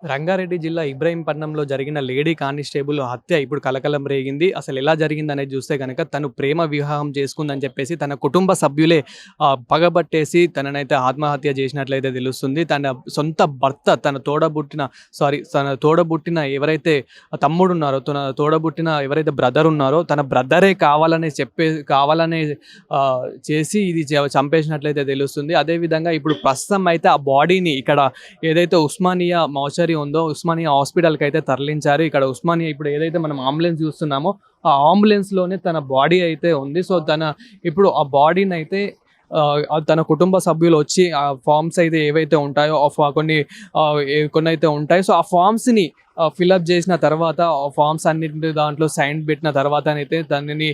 రంగారెడ్డి జిల్లా ఇబ్రహీంపట్నంలో జరిగిన lady constable హత్య ఇప్పుడు కలకలం రేగింది. అసలు ఎలా జరిగిందనేది చూస్తే గనక తను ప్రేమ వివాహం చేసుకుందని చెప్పేసి తన కుటుంబ సభ్యులే పగబట్టేసి తననైతే ఆత్మహత్య చేసినట్లయితే తెలుస్తుంది. తన సొంత భర్త తన తోడబుట్టిన ఎవరైతే తమ్ముడున్నారో, తన తోడబుట్టిన ఎవరైతే బ్రదర్ ఉన్నారో తన బ్రదరే కావాలనే చేసి ఇది చంపేసినట్లయితే తెలుస్తుంది. అదేవిధంగా ఇప్పుడు ప్రస్తుతం అయితే ఆ బాడీని ఇక్కడ ఏదైతే ఉస్మానియా ఉందో ఉస్మానియా హాస్పిటల్కి అయితే తరలించారు. ఇక్కడ ఉస్మానియా ఇప్పుడు ఏదైతే మనం అంబులెన్స్ చూస్తున్నామో ఆ అంబులెన్స్ లోనే తన బాడీ అయితే ఉంది. సో ఇప్పుడు ఆ బాడీని అయితే తన కుటుంబ సభ్యులు వచ్చి ఆ ఫామ్స్ అయితే ఏవైతే ఉంటాయో కొన్ని అయితే ఉంటాయి. సో ఆ ఫామ్స్ని ఫిల్అప్ చేసిన తర్వాత ఆ ఫామ్స్ అన్నింటి దాంట్లో సైన్ పెట్టిన తర్వాత అయితే దానిని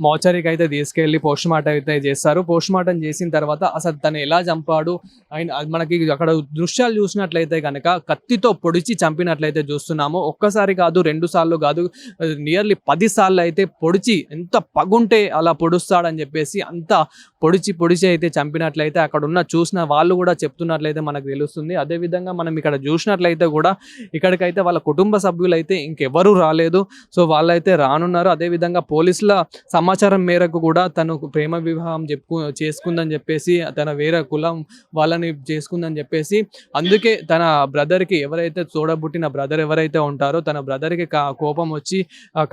మోర్చరీకి అయితే తీసుకెళ్ళి పోస్ట్ మార్టం అయితే చేస్తారు. పోస్ట్ మార్టం చేసిన తర్వాత అసలు తను ఎలా చంపాడు అండ్ మనకి అక్కడ దృశ్యాలు చూసినట్లయితే కనుక కత్తితో పొడిచి చంపినట్లయితే చూస్తున్నాము. ఒక్కసారి కాదు, 2 సార్లు కాదు, నియర్లీ 10 సార్లు అయితే పొడిచి, ఎంత పగుంటే అలా పొడుస్తాడని చెప్పేసి అంత పొడిచి అయితే చంపినట్లయితే అక్కడ చూసిన వాళ్ళు కూడా చెప్తున్నట్లయితే మనకు తెలుస్తుంది. అదేవిధంగా మనం ఇక్కడ చూసినట్లయితే కూడా ఇక్కడికైతే వాళ్ళ కుటుంబ సభ్యులు అయితే ఇంకెవరూ రాలేదు. సో వాళ్ళైతే రానున్నారు. అదేవిధంగా పోలీసుల సమాచారం మేరకు కూడా తను ప్రేమ వివాహం చేసుకుందని చెప్పేసి, తన వేరే కులం వాళ్ళని చేసుకుందని చెప్పేసి, అందుకే తన బ్రదర్కి ఎవరైతే తోడబుట్టిన బ్రదర్ ఎవరైతే ఉంటారో తన బ్రదర్కి కోపం వచ్చి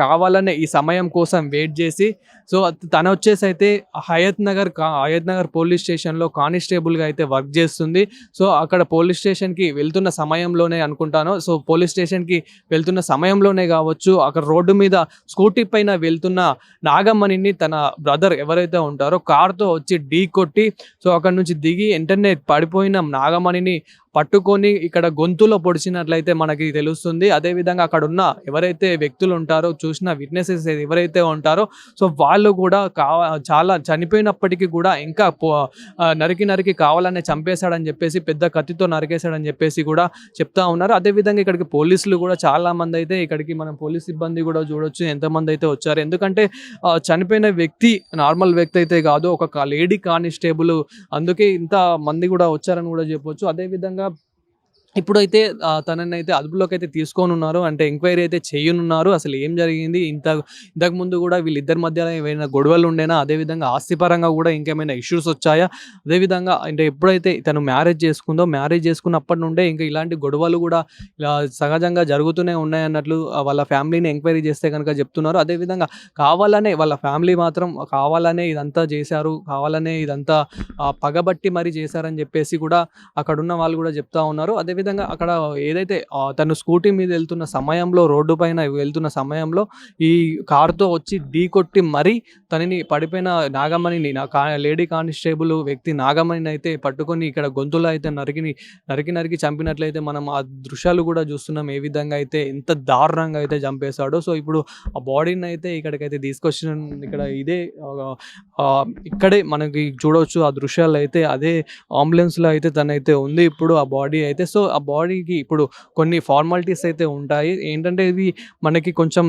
కావాలనే ఈ సమయం కోసం వెయిట్ చేసి, సో తను వచ్చేసి అయితే హయత్ నగర్ పోలీస్ స్టేషన్లో కానిస్టేబుల్గా అయితే వర్క్ చేస్తుంది. సో అక్కడ పోలీస్ స్టేషన్కి వెళ్తున్న సమయంలోనే అనుకుంటాను, సో పోలీస్ స్టేషన్కి వెళ్తున్న సమయంలోనే కావచ్చు, అక్కడ రోడ్డు మీద స్కూటీ పైన వెళ్తున్న నాగమణిని తన బ్రదర్ ఎవరైతే ఉంటారో కార్తో వచ్చి ఢీ కొట్టి, సో అక్కడ నుంచి దిగి వెంటనే పడిపోయిన నాగమణిని పట్టుకొని ఇక్కడ గొంతులో పొడిచినట్లయితే మనకి తెలుస్తుంది. అదేవిధంగా అక్కడ ఉన్న ఎవరైతే వ్యక్తులు ఉంటారో, చూసిన విట్నెసెస్ ఎవరైతే ఉంటారో, సో వాళ్ళు కూడా చాలా చనిపోయినప్పటికీ కూడా ఇంకా నరికి కావాలనే చంపేశాడని చెప్పేసి, పెద్ద కత్తితో నరికేశాడని చెప్పేసి కూడా చెప్తా ఉన్నారు. అదేవిధంగా ఇక్కడికి పోలీసులు కూడా చాలా మంది అయితే ఇక్కడికి మనం పోలీస్ సిబ్బంది కూడా చూడొచ్చు ఎంతమంది అయితే వచ్చారు. ఎందుకంటే చనిపోయిన వ్యక్తి నార్మల్ వ్యక్తి అయితే కాదు, ఒక లేడీ కానిస్టేబుల్, అందుకే ఇంత మంది కూడా వచ్చారని కూడా చెప్పొచ్చు. అదేవిధంగా ఇప్పుడైతే తనని అయితే అదుపులోకి అయితే తీసుకొని ఉన్నారు. అంటే ఎంక్వైరీ అయితే చేయనున్నారు. అసలు ఏం జరిగింది, ఇంతకు ముందు కూడా వీళ్ళిద్దరి మధ్య ఏమైనా గొడవలు ఉండేనా, అదేవిధంగా ఆస్తిపరంగా కూడా ఇంకేమైనా ఇష్యూస్ వచ్చాయా, అదేవిధంగా అంటే ఎప్పుడైతే తను మ్యారేజ్ చేసుకున్నప్పటి నుండే ఇంకా ఇలాంటి గొడవలు కూడా ఇలా సహజంగా జరుగుతూనే ఉన్నాయన్నట్లు వాళ్ళ ఫ్యామిలీని ఎంక్వైరీ చేస్తే కనుక చెప్తున్నారు. అదేవిధంగా కావాలనే వాళ్ళ ఫ్యామిలీ మాత్రం కావాలనే ఇదంతా చేశారు, కావాలనే ఇదంతా పగబట్టి మరీ చేశారని చెప్పేసి కూడా అక్కడున్న వాళ్ళు కూడా చెప్తా ఉన్నారు. అదేవిధంగా అక్కడ ఏదైతే తను స్కూటీ మీద రోడ్డు పైన వెళ్తున్న సమయంలో ఈ కారుతో వచ్చి ఢీ కొట్టి మరీ తనని పడిపోయిన నాగమణిని, లేడీ కానిస్టేబుల్ వ్యక్తి నాగమణిని అయితే పట్టుకొని ఇక్కడ గొంతులో అయితే నరికి చంపినట్లయితే మనం ఆ దృశ్యాలు కూడా చూస్తున్నాం. ఏ విధంగా అయితే ఎంత దారుణంగా అయితే చంపేశాడో. సో ఇప్పుడు ఆ బాడీని అయితే ఇక్కడికైతే తీసుకొచ్చిన ఇక్కడే మనకి చూడవచ్చు ఆ దృశ్యాలు అయితే. అదే అంబులెన్స్లో అయితే తనైతే ఉంది ఇప్పుడు ఆ బాడీ అయితే. సో ఆ బాడీకి ఇప్పుడు కొన్ని ఫార్మాలిటీస్ అయితే ఉంటాయి. ఏంటంటే ఇవి మనకి కొంచెం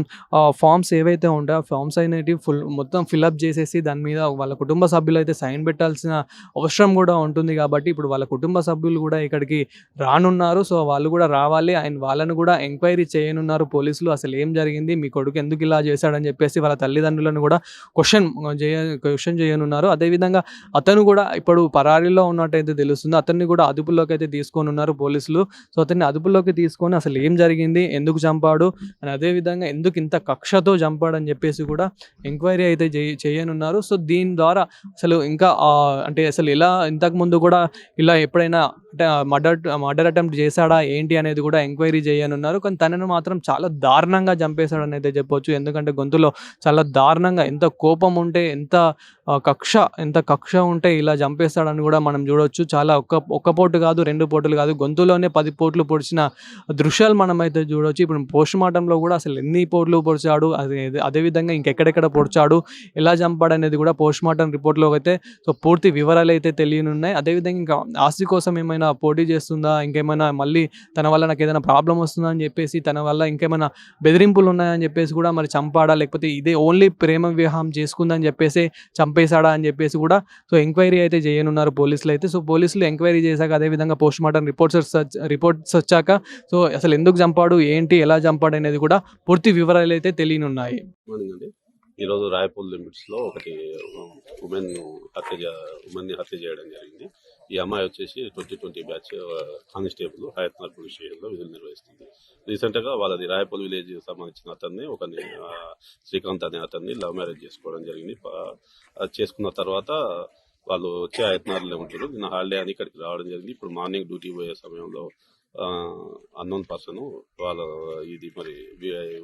ఫామ్స్ ఏవైతే ఉంటాయో ఆ ఫామ్స్ అనేటివి మొత్తం ఫిల్అప్ చేసేసి దాని మీద వాళ్ళ కుటుంబ సభ్యులు అయితే సైన్ పెట్టాల్సిన అవసరం కూడా ఉంటుంది. కాబట్టి ఇప్పుడు వాళ్ళ కుటుంబ సభ్యులు కూడా ఇక్కడికి రానున్నారు. సో వాళ్ళు కూడా రావాలి అండ్ వాళ్ళను కూడా ఎంక్వైరీ చేయనున్నారు పోలీసులు. అసలు ఏం జరిగింది, మీ కొడుకు ఎందుకు ఇలా చేశాడని చెప్పేసి వాళ్ళ తల్లిదండ్రులను కూడా క్వశ్చన్ చేయనున్నారు. అదేవిధంగా అతను కూడా ఇప్పుడు పరారీలో ఉన్నట్టయితే తెలుస్తుంది. అతన్ని కూడా అదుపులోకి అయితే తీసుకొని ఉన్నారు పోలీసులు. సో అతన్ని అదుపులోకి తీసుకొని అసలు ఏం జరిగింది, ఎందుకు చంపాడు అని, అదేవిధంగా ఎందుకు ఇంత కక్షతో చంపాడని చెప్పేసి కూడా ఎంక్వైరీ అయితే చేయనున్నారు. సో దీని ద్వారా అసలు ఇంకా అంటే అసలు ఇలా ఇంతకుముందు కూడా ఇలా ఎప్పుడైనా అంటే మర్డర్ అటెంప్ట్ చేశాడా ఏంటి అనేది కూడా ఎంక్వైరీ చేయనున్నారు. కానీ తనను మాత్రం చాలా దారుణంగా చంపేశాడని అయితే చెప్పొచ్చు. ఎందుకంటే గొంతులో చాలా దారుణంగా, ఎంత కోపం ఉంటే, ఎంత కక్ష ఉంటే ఇలా చంపేస్తాడని కూడా మనం చూడొచ్చు. చాలా ఒక్క పోటు కాదు, 2 పోటులు కాదు, గొంతులోనే 10 పోట్లు పొడిచిన దృశ్యాలు మనం అయితే చూడొచ్చు. ఇప్పుడు పోస్ట్ మార్టంలో కూడా అసలు ఎన్ని పోట్లు పొడిచాడు, అదేవిధంగా ఇంకెక్కడెక్కడ పొడిచాడు, ఎలా చంపాడు అనేది కూడా పోస్ట్ మార్టం రిపోర్ట్లో అయితే సో పూర్తి వివరాలు అయితే తెలియనున్నాయి. అదేవిధంగా ఇంకా ఆస్తి కోసం ఏమైనా పోటీ చేస్తుందా, ఇంకేమైనా మళ్ళీ తన వల్ల నాకు ఏదైనా ప్రాబ్లం వస్తుందా అని చెప్పేసి, తన వల్ల ఇంకేమైనా బెదిరింపులు ఉన్నాయని చెప్పేసి కూడా మరి చంపాడా, లేకపోతే ఇదే ఓన్లీ ప్రేమ వివాహం చేసుకుందని చెప్పేసి చంపేశాడా అని చెప్పేసి కూడా సో ఎంక్వైరీ అయితే చేయనున్నారు పోలీసులు అయితే. సో పోలీసులు ఎంక్వైరీ చేశాక అదేవిధంగా పోస్ట్ మార్టం రిపోర్ట్స్ రిపోర్ట్స్ వచ్చాక సో అసలు ఎందుకు చంపాడు, ఏంటి, ఎలా చంపాడు అనేది కూడా పూర్తి వివరాలు అయితే తెలియనున్నాయి. మార్నింగ్ అండి. ఈరోజు రాయపూర్ లిమిట్స్ లో ఒకటి ఉమెన్ ఉమెన్ని హత్య చేయడం జరిగింది. ఈ అమ్మాయి వచ్చేసి 2020 batch constable Hayathnagar police station లో విధులు నిర్వహిస్తుంది. రీసెంట్ గా వాళ్ళది రాయపూర్ విలేజ్ సంబంధించిన అతన్ని శ్రీకాంత్ అనే అతన్ని లవ్ మ్యారేజ్ చేసుకోవడం జరిగింది. చేసుకున్న తర్వాత వాళ్ళు వచ్చే హయత్నగర్లో ఉంటారు. నిన్న హాలిడే అని ఇక్కడికి రావడం జరిగింది. ఇప్పుడు మార్నింగ్ డ్యూటీ పోయే సమయంలో అన్నోన్ పర్సన్ ఇది మరి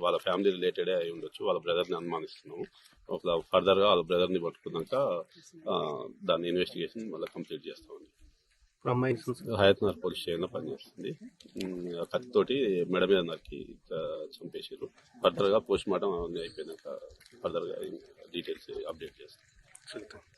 వాళ్ళ ఫ్యామిలీ రిలేటెడే అయి ఉండొచ్చు. వాళ్ళ బ్రదర్ని అనుమానిస్తున్నాము. ఫర్దర్గా వాళ్ళ బ్రదర్ని పట్టుకున్నాక దాని ఇన్వెస్టిగేషన్ మళ్ళీ కంప్లీట్ చేస్తామండి. హయత్నగర్ పోలీస్ స్టేషన్లో పనిచేస్తుంది. కత్తితోటి మెడ మీద నరికి చంపేసారు. ఫర్దర్గా పోస్ట్ మార్టం అవన్నీ అయిపోయినాక ఫర్దర్గా డీటెయిల్స్ అప్డేట్ చేస్తాం.